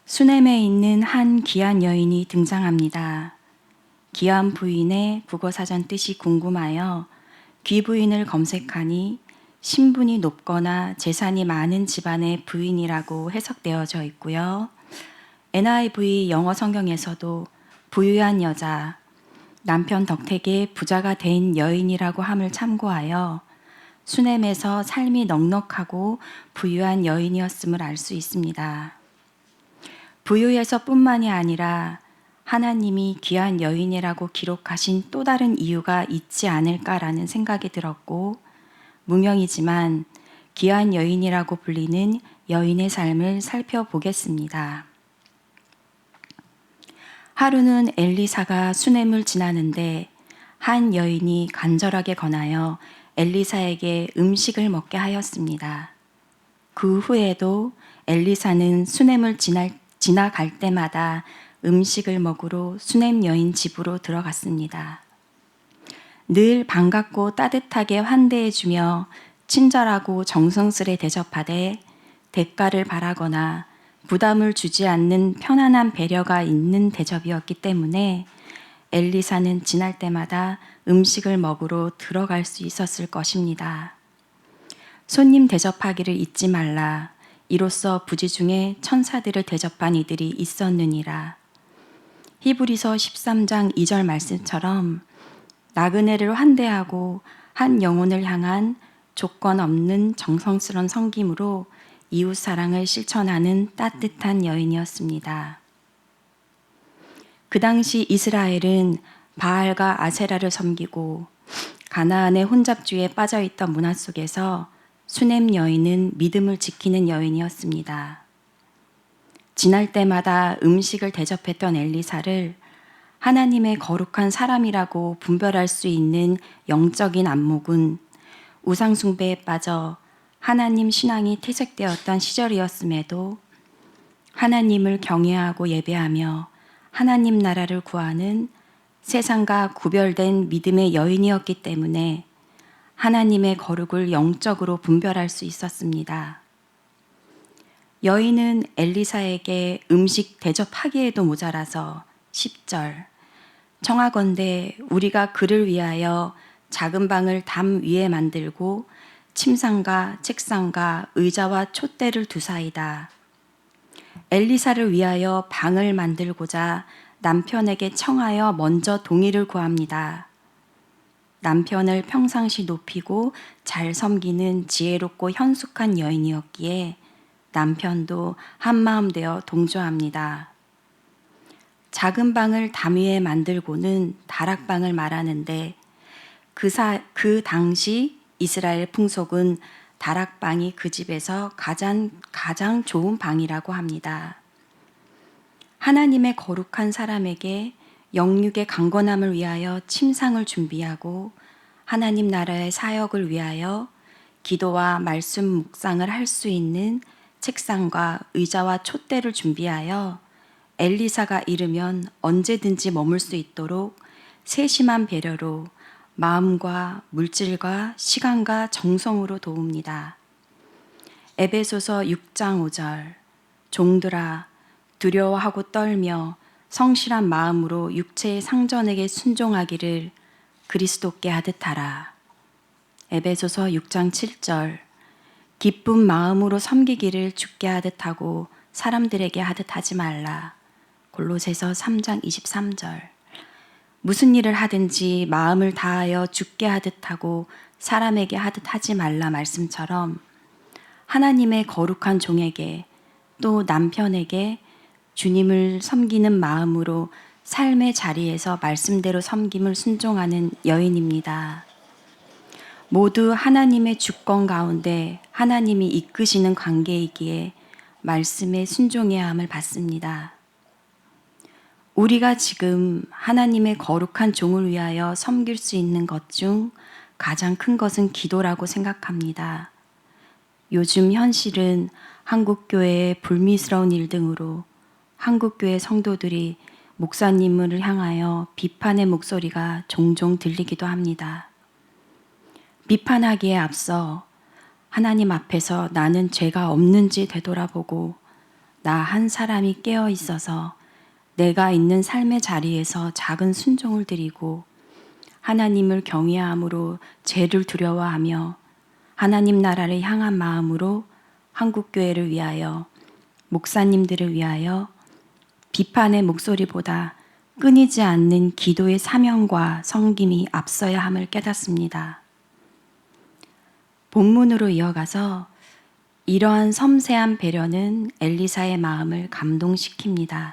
수넴에 있는 한 귀한 여인이 등장합니다. 귀한 부인의 국어사전 뜻이 궁금하여 귀부인을 검색하니 신분이 높거나 재산이 많은 집안의 부인이라고 해석되어져 있고요. NIV 영어 성경에서도 부유한 여자, 남편 덕택에 부자가 된 여인이라고 함을 참고하여 수넴에서 삶이 넉넉하고 부유한 여인이었음을 알 수 있습니다. 부유해서뿐만이 아니라 하나님이 귀한 여인이라고 기록하신 또 다른 이유가 있지 않을까라는 생각이 들었고, 무명이지만 귀한 여인이라고 불리는 여인의 삶을 살펴보겠습니다. 하루는 엘리사가 수넴을 지나는데 한 여인이 간절하게 권하여 엘리사에게 음식을 먹게 하였습니다. 그 후에도 엘리사는 수넴을 지나갈 때마다 음식을 먹으러 수넴 여인 집으로 들어갔습니다. 늘 반갑고 따뜻하게 환대해주며 친절하고 정성스레 대접하되 대가를 바라거나 부담을 주지 않는 편안한 배려가 있는 대접이었기 때문에 엘리사는 지날 때마다 음식을 먹으러 들어갈 수 있었을 것입니다. 손님 대접하기를 잊지 말라. 이로써 부지 중에 천사들을 대접한 이들이 있었느니라. 히브리서 13장 2절 말씀처럼 나그네를 환대하고 한 영혼을 향한 조건 없는 정성스러운 섬김으로 이웃 사랑을 실천하는 따뜻한 여인이었습니다. 그 당시 이스라엘은 바알과 아세라를 섬기고 가나안의 혼잡주의에 빠져있던 문화 속에서 수넴 여인은 믿음을 지키는 여인이었습니다. 지날 때마다 음식을 대접했던 엘리사를 하나님의 거룩한 사람이라고 분별할 수 있는 영적인 안목은 우상숭배에 빠져 하나님 신앙이 퇴색되었던 시절이었음에도 하나님을 경외하고 예배하며 하나님 나라를 구하는 세상과 구별된 믿음의 여인이었기 때문에 하나님의 거룩을 영적으로 분별할 수 있었습니다. 여인은 엘리사에게 음식 대접하기에도 모자라서 10절 청하건대 우리가 그를 위하여 작은 방을 담 위에 만들고 침상과 책상과 의자와 촛대를 두사이다. 엘리사를 위하여 방을 만들고자 남편에게 청하여 먼저 동의를 구합니다. 남편을 평상시 높이고 잘 섬기는 지혜롭고 현숙한 여인이었기에 남편도 한마음 되어 동조합니다. 작은 방을 담 위에 만들고는 다락방을 말하는데 그 당시 이스라엘 풍속은 다락방이 그 집에서 가장 좋은 방이라고 합니다. 하나님의 거룩한 사람에게 영육의 강건함을 위하여 침상을 준비하고 하나님 나라의 사역을 위하여 기도와 말씀 묵상을 할 수 있는 책상과 의자와 촛대를 준비하여 엘리사가 이르면 언제든지 머물 수 있도록 세심한 배려로 마음과 물질과 시간과 정성으로 도웁니다. 에베소서 6장 5절 종들아 두려워하고 떨며 성실한 마음으로 육체의 상전에게 순종하기를 그리스도께 하듯 하라. 에베소서 6장 7절 기쁜 마음으로 섬기기를 주께 하듯 하고 사람들에게 하듯 하지 말라. 골로새서 3장 23절 무슨 일을 하든지 마음을 다하여 주께 하듯 하고 사람에게 하듯 하지 말라 말씀처럼 하나님의 거룩한 종에게 또 남편에게 주님을 섬기는 마음으로 삶의 자리에서 말씀대로 섬김을 순종하는 여인입니다. 모두 하나님의 주권 가운데 하나님이 이끄시는 관계이기에 말씀에 순종해야 함을 받습니다. 우리가 지금 하나님의 거룩한 종을 위하여 섬길 수 있는 것 중 가장 큰 것은 기도라고 생각합니다. 요즘 현실은 한국교회의 불미스러운 일 등으로 한국교회 성도들이 목사님을 향하여 비판의 목소리가 종종 들리기도 합니다. 비판하기에 앞서 하나님 앞에서 나는 죄가 없는지 되돌아보고 나 한 사람이 깨어 있어서 내가 있는 삶의 자리에서 작은 순종을 드리고 하나님을 경외함으로 죄를 두려워하며 하나님 나라를 향한 마음으로 한국교회를 위하여 목사님들을 위하여 비판의 목소리보다 끊이지 않는 기도의 사명과 섬김이 앞서야 함을 깨닫습니다. 본문으로 이어가서 이러한 섬세한 배려는 엘리사의 마음을 감동시킵니다.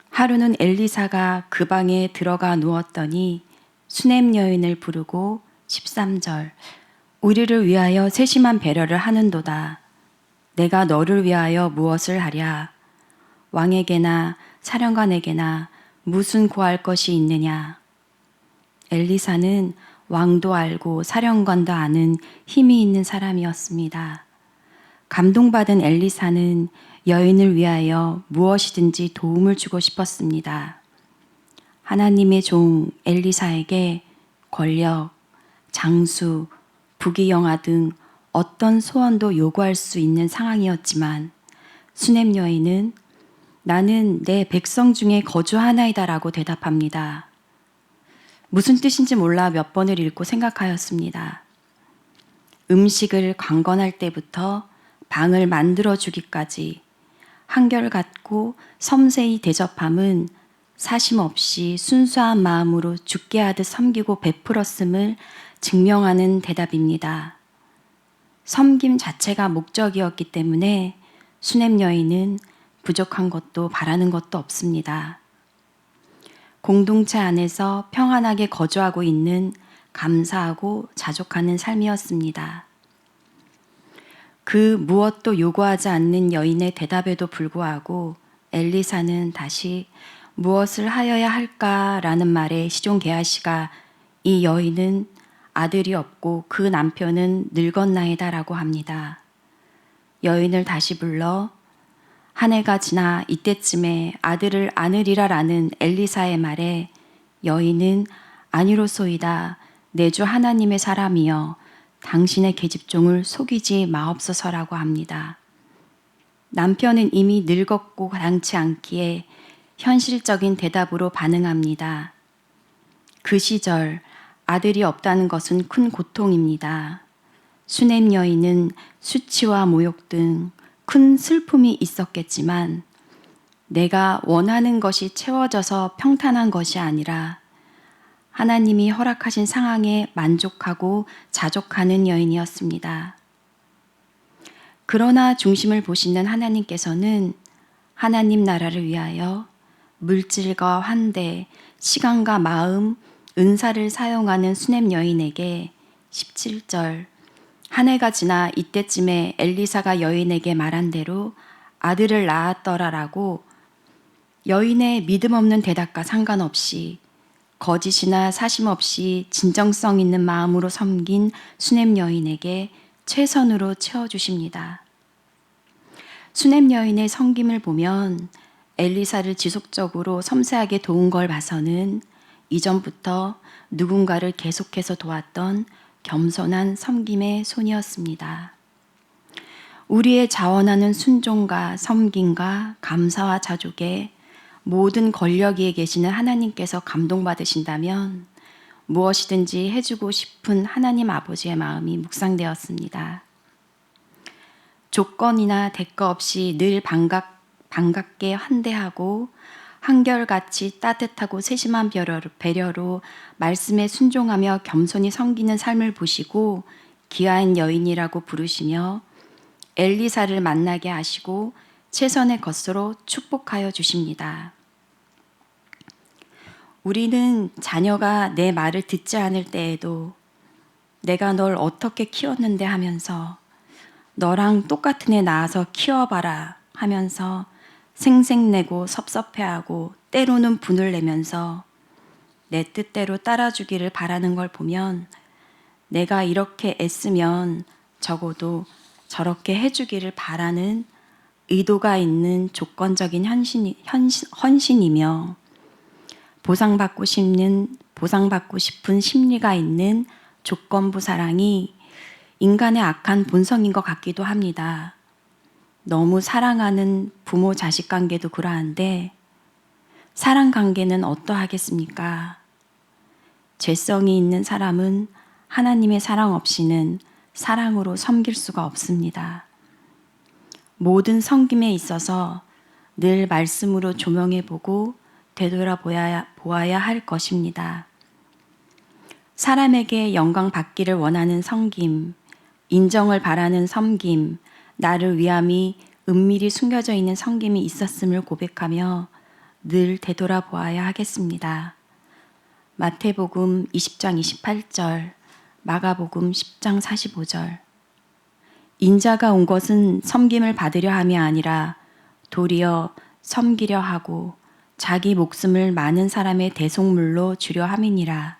하루는 엘리사가 그 방에 들어가 누웠더니 수넴 여인을 부르고 13절 우리를 위하여 세심한 배려를 하는도다. 내가 너를 위하여 무엇을 하랴? 왕에게나 사령관에게나 무슨 구할 것이 있느냐? 엘리사는 왕도 알고 사령관도 아는 힘이 있는 사람이었습니다. 감동받은 엘리사는 여인을 위하여 무엇이든지 도움을 주고 싶었습니다. 하나님의 종 엘리사에게 권력, 장수, 부귀영화 등 어떤 소원도 요구할 수 있는 상황이었지만 수넴 여인은 나는 내 백성 중에 거주하나이다라고 대답합니다. 무슨 뜻인지 몰라 몇 번을 읽고 생각하였습니다. 음식을 강건할 때부터 방을 만들어 주기까지 한결같고 섬세히 대접함은 사심 없이 순수한 마음으로 죽게 하듯 섬기고 베풀었음을 증명하는 대답입니다. 섬김 자체가 목적이었기 때문에 수넴 여인은 부족한 것도 바라는 것도 없습니다. 공동체 안에서 평안하게 거주하고 있는 감사하고 자족하는 삶이었습니다. 그 무엇도 요구하지 않는 여인의 대답에도 불구하고 엘리사는 다시 무엇을 하여야 할까라는 말에 시종 게하시가 이 여인은 아들이 없고 그 남편은 늙었나이다라고 합니다. 여인을 다시 불러 한 해가 지나 이때쯤에 아들을 안으리라라는 엘리사의 말에 여인은 아니로소이다 내 주 하나님의 사람이여 당신의 계집종을 속이지 마옵소서라고 합니다. 남편은 이미 늙었고 당치 않기에 현실적인 대답으로 반응합니다. 그 시절 아들이 없다는 것은 큰 고통입니다. 수넴 여인은 수치와 모욕 등 큰 슬픔이 있었겠지만 내가 원하는 것이 채워져서 평탄한 것이 아니라 하나님이 허락하신 상황에 만족하고 자족하는 여인이었습니다. 그러나 중심을 보시는 하나님께서는 하나님 나라를 위하여 물질과 환대, 시간과 마음, 은사를 사용하는 수넴 여인에게 17절 한 해가 지나 이때쯤에 엘리사가 여인에게 말한 대로 아들을 낳았더라라고 여인의 믿음 없는 대답과 상관없이 거짓이나 사심 없이 진정성 있는 마음으로 섬긴 수넴 여인에게 최선으로 채워주십니다. 수넴 여인의 섬김을 보면 엘리사를 지속적으로 섬세하게 도운 걸 봐서는 이전부터 누군가를 계속해서 도왔던 겸손한 섬김의 손이었습니다. 우리의 자원하는 순종과 섬김과 감사와 자족에 모든 권력 위에 계시는 하나님께서 감동받으신다면 무엇이든지 해주고 싶은 하나님 아버지의 마음이 묵상되었습니다. 조건이나 대가 없이 늘 반갑게 환대하고 한결같이 따뜻하고 세심한 배려로 말씀에 순종하며 겸손히 섬기는 삶을 보시고 귀한 여인이라고 부르시며 엘리사를 만나게 하시고 최선의 것으로 축복하여 주십니다. 우리는 자녀가 내 말을 듣지 않을 때에도 내가 널 어떻게 키웠는데 하면서 너랑 똑같은 애 낳아서 키워봐라 하면서 생색내고 섭섭해하고 때로는 분을 내면서 내 뜻대로 따라주기를 바라는 걸 보면 내가 이렇게 애쓰면 적어도 저렇게 해주기를 바라는 의도가 있는 조건적인 헌신이며 보상받고 싶은 심리가 있는 조건부 사랑이 인간의 악한 본성인 것 같기도 합니다. 너무 사랑하는 부모 자식 관계도 그러한데 사랑 관계는 어떠하겠습니까? 죄성이 있는 사람은 하나님의 사랑 없이는 사랑으로 섬길 수가 없습니다. 모든 섬김에 있어서 늘 말씀으로 조명해 보고 되돌아보아야 할 것입니다. 사람에게 영광 받기를 원하는 섬김, 인정을 바라는 섬김, 나를 위함이 은밀히 숨겨져 있는 섬김이 있었음을 고백하며 늘 되돌아보아야 하겠습니다. 마태복음 20장 28절, 마가복음 10장 45절. 인자가 온 것은 섬김을 받으려 함이 아니라 도리어 섬기려 하고 자기 목숨을 많은 사람의 대속물로 주려 함이니라.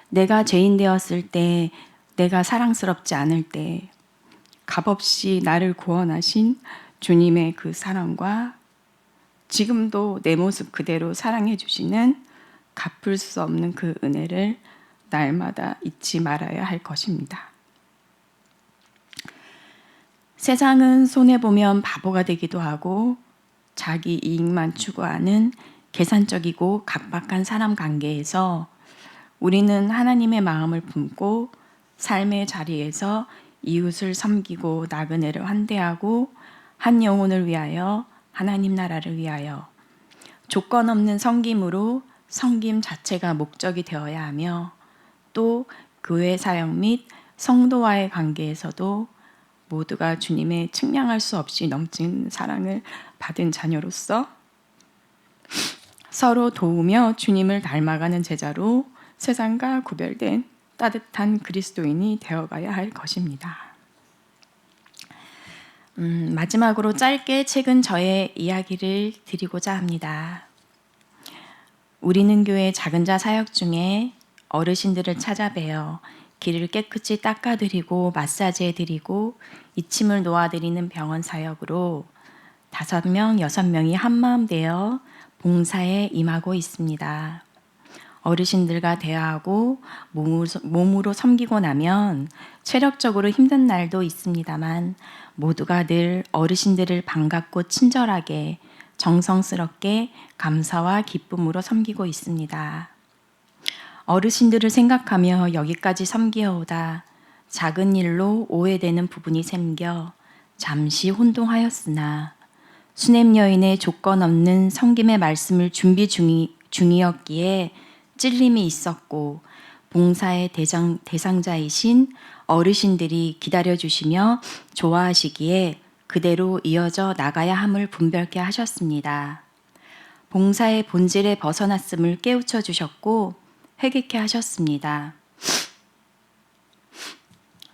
내가 죄인 되었을 때, 내가 사랑스럽지 않을 때 값없이 나를 구원하신 주님의 그 사랑과 지금도 내 모습 그대로 사랑해 주시는 갚을 수 없는 그 은혜를 날마다 잊지 말아야 할 것입니다. 세상은 손해보면 바보가 되기도 하고 자기 이익만 추구하는 계산적이고 각박한 사람 관계에서 우리는 하나님의 마음을 품고 삶의 자리에서 이웃을 섬기고 나그네를 환대하고 한 영혼을 위하여 하나님 나라를 위하여 조건 없는 섬김으로 섬김 자체가 목적이 되어야 하며 또 교회 사역 및 성도와의 관계에서도 모두가 주님의 측량할 수 없이 넘치는 사랑을 받은 자녀로서 서로 도우며 주님을 닮아가는 제자로 세상과 구별된 따뜻한 그리스도인이 되어가야 할 것입니다. 마지막으로 짧게 책은 저의 이야기를 드리고자 합니다. 우리는 교회 작은 자 사역 중에 어르신들을 찾아뵈어 길을 깨끗이 닦아드리고 마사지해드리고 이침을 놓아드리는 병원 사역으로 5명, 6명이 한마음 되어 봉사에 임하고 있습니다. 어르신들과 대화하고 몸으로 섬기고 나면 체력적으로 힘든 날도 있습니다만 모두가 늘 어르신들을 반갑고 친절하게 정성스럽게 감사와 기쁨으로 섬기고 있습니다. 어르신들을 생각하며 여기까지 섬기어오다 작은 일로 오해되는 부분이 생겨 잠시 혼동하였으나 수냄 여인의 조건 없는 섬김의 말씀을 준비 중이었기에 찔림이 있었고 봉사의 대상자이신 어르신들이 기다려주시며 좋아하시기에 그대로 이어져 나가야 함을 분별케 하셨습니다. 봉사의 본질에 벗어났음을 깨우쳐 주셨고 회개케 하셨습니다.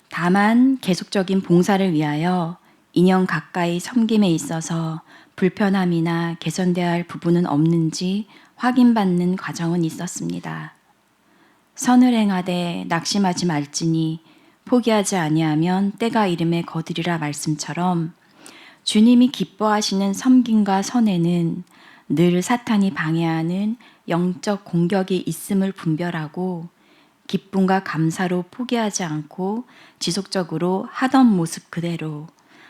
다만 계속적인 봉사를 위하여 2년 가까이 섬김에 있어서 불편함이나 개선되어야 할 부분은 없는지 확인받는 과정은 있었습니다. 선을 행하되 낙심하지 말지니 포기하지 아니하면 때가 이름에 거두리라 말씀처럼 주님이 기뻐하시는 섬김과 선에는 늘 사탄이 방해하는 영적 공격이 있음을 분별하고 기쁨과 감사로 포기하지 않고 지속적으로 하던 모습 그대로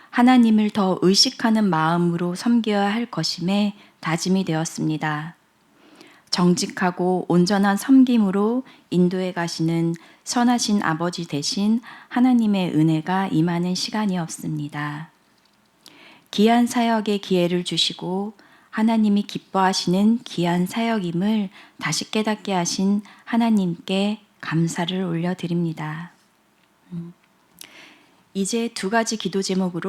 하나님을 더 의식하는 마음으로 섬겨야 할 것임에 다짐이 되었습니다. 정직하고 온전한 섬김으로 인도해 가시는 선하신 아버지 대신 하나님의 은혜가 임하는 시간이었습니다. 귀한 사역의 기회를 주시고 하나님이 기뻐하시는 귀한 사역임을 다시 깨닫게 하신 하나님께 감사를 올려드립니다. 이제 2가지 기도 제목으로